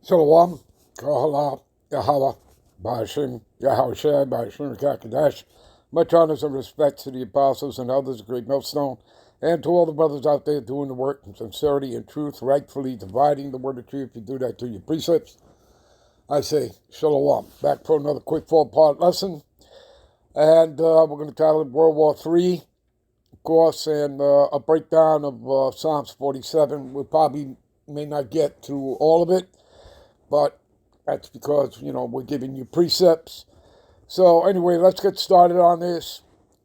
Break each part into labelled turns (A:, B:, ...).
A: Shalom, Kahala, Yahweh, Ba'ashim, Yahushua, Ba'ashim, Kakadash. Much honors and respect to the apostles and others, great millstone, and to all the brothers out there doing the work in sincerity and truth, rightfully dividing the word of truth. You do that to your precepts. I say, Shalom. Back for another quick four-part lesson. And we're going to title it World War III, of course, and a breakdown of Psalms 47. We probably may not get through all of it, but that's because, we're giving you precepts. So anyway, let's get started on this.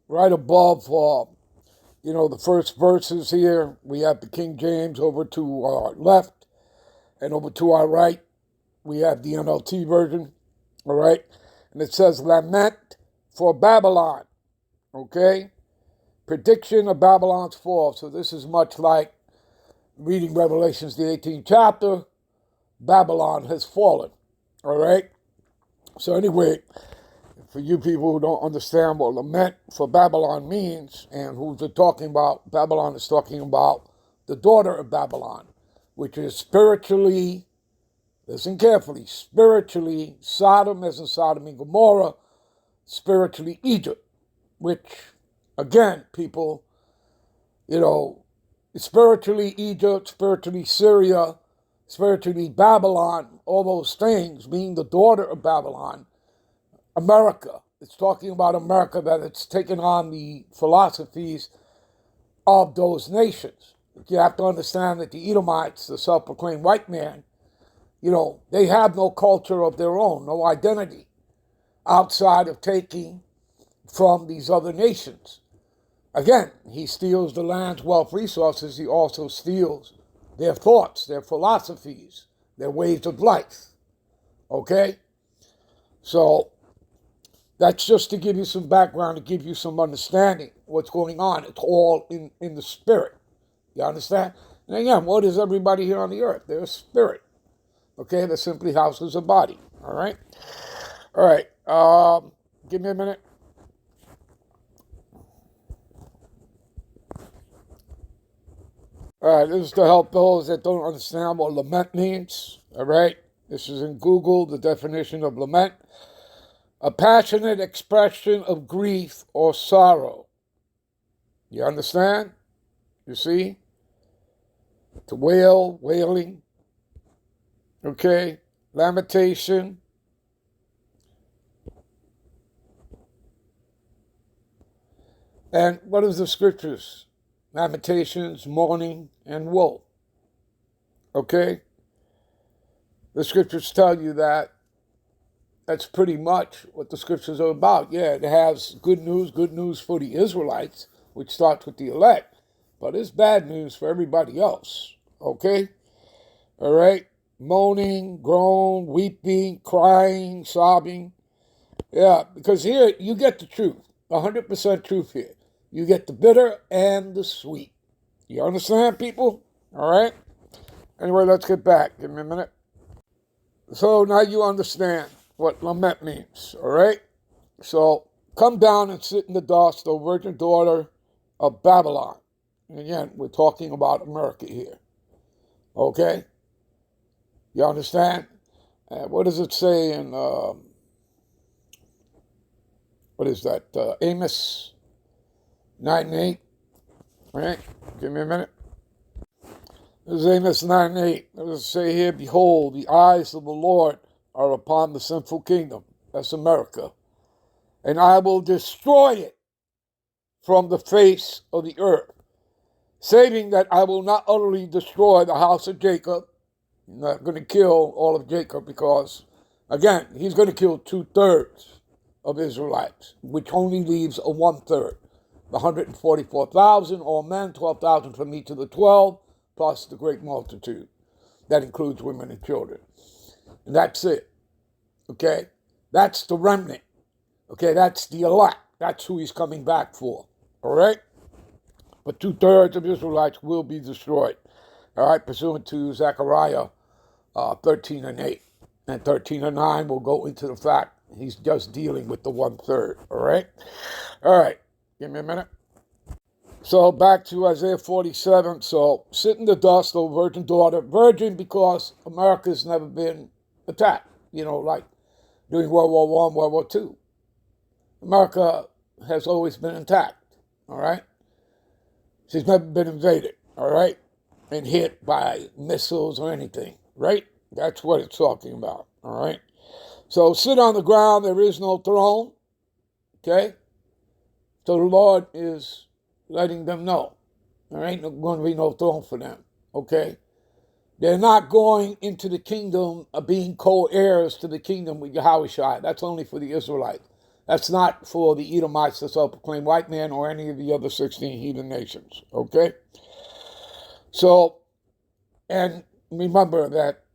A: Right above, the first verses here, we have the King James. Over to our left and over to our right, we have the NLT version, all right? And it says, lament for Babylon, okay? Prediction of Babylon's fall. So this is much like reading Revelations, the 18th chapter. Babylon has fallen, all right? So anyway, for you people who don't understand what lament for Babylon means and who they're talking about, Babylon is talking about the daughter of Babylon, which is spiritually, listen carefully, spiritually Sodom, as in Sodom and Gomorrah, spiritually Egypt, which, again, people, spiritually Egypt, spiritually Syria, spiritually Babylon, all those things, being the daughter of Babylon, America. It's talking about America, that it's taken on the philosophies of those nations. You have to understand that the Edomites, the self-proclaimed white man, they have no culture of their own, no identity outside of taking from these other nations. Again, he steals the land's wealth resources. He also steals their thoughts, their philosophies, their ways of life. Okay? So that's just to give you some background, to give you some understanding of what's going on. It's all in the spirit. You understand? And again, what is everybody here on the earth? They're a spirit. Okay? They're simply houses of body. All right? All right. Give me a minute. All right, this is to help those that don't understand what lament means. All right, this is in Google, the definition of lament: a passionate expression of grief or sorrow. You understand? You see? To wail, wailing. Okay, lamentation. And what is the scriptures? Lamentations, mourning, and woe. Okay? The scriptures tell you that that's pretty much what the scriptures are about. Yeah, it has good news for the Israelites, which starts with the elect, but it's bad news for everybody else. Okay? All right? Moaning, groan, weeping, crying, sobbing. Yeah, because here you get the truth, 100% truth here. You get the bitter and the sweet. You understand, people? All right? Anyway, let's get back. Give me a minute. So now you understand what lament means, all right? So come down and sit in the dust, O virgin daughter of Babylon. And again, we're talking about America here, okay? You understand? What does it say in, what is that, Amos 9:8, right? Give me a minute. This is Amos 9:8. What does it say here? Behold, the eyes of the Lord are upon the sinful kingdom. That's America. And I will destroy it from the face of the earth, saving that I will not utterly destroy the house of Jacob. I'm not going to kill all of Jacob because, again, he's going to kill 2/3 of Israelites, which only leaves a 1/3. The 144,000, all men, 12,000 from each of the 12, plus the great multitude. That includes women and children. And that's it. Okay? That's the remnant. Okay? That's the elect. That's who he's coming back for. All right? But 2/3 of Israelites will be destroyed. All right? Pursuant to Zechariah 13:8. And 13:9 will go into the fact he's just dealing with the 1/3. All right? All right. Give me a minute. So back to Isaiah 47. So sit in the dust, O virgin daughter. Virgin because America's never been attacked. Like during World War I, World War II. America has always been intact. All right? She's never been invaded. All right? And hit by missiles or anything. Right? That's what it's talking about. All right? So sit on the ground. There is no throne. Okay? So the Lord is letting them know. There ain't going to be no throne for them. Okay? They're not going into the kingdom of being co-heirs to the kingdom with Yahushua. That's only for the Israelites. That's not for the Edomites, the self-proclaimed white man, or any of the other 16 heathen nations. Okay? So, and remember that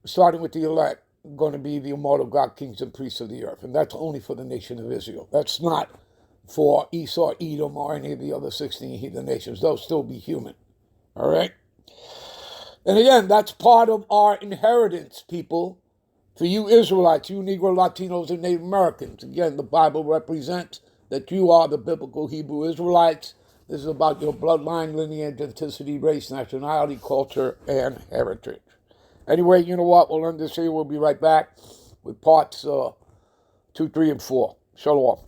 A: starting with the elect, going to be the immortal God, kings and priests of the earth. And that's only for the nation of Israel. That's not for Esau, Edom, or any of the other 16 heathen nations. They'll still be human. All right? And again, that's part of our inheritance, people. For you Israelites, you Negro, Latinos, and Native Americans. Again, the Bible represents that you are the biblical Hebrew Israelites. This is about your bloodline, lineage, ethnicity, race, nationality, culture, and heritage. Anyway, you know what? We'll end this here. We'll be right back with parts 2, 3, and 4. Shalom.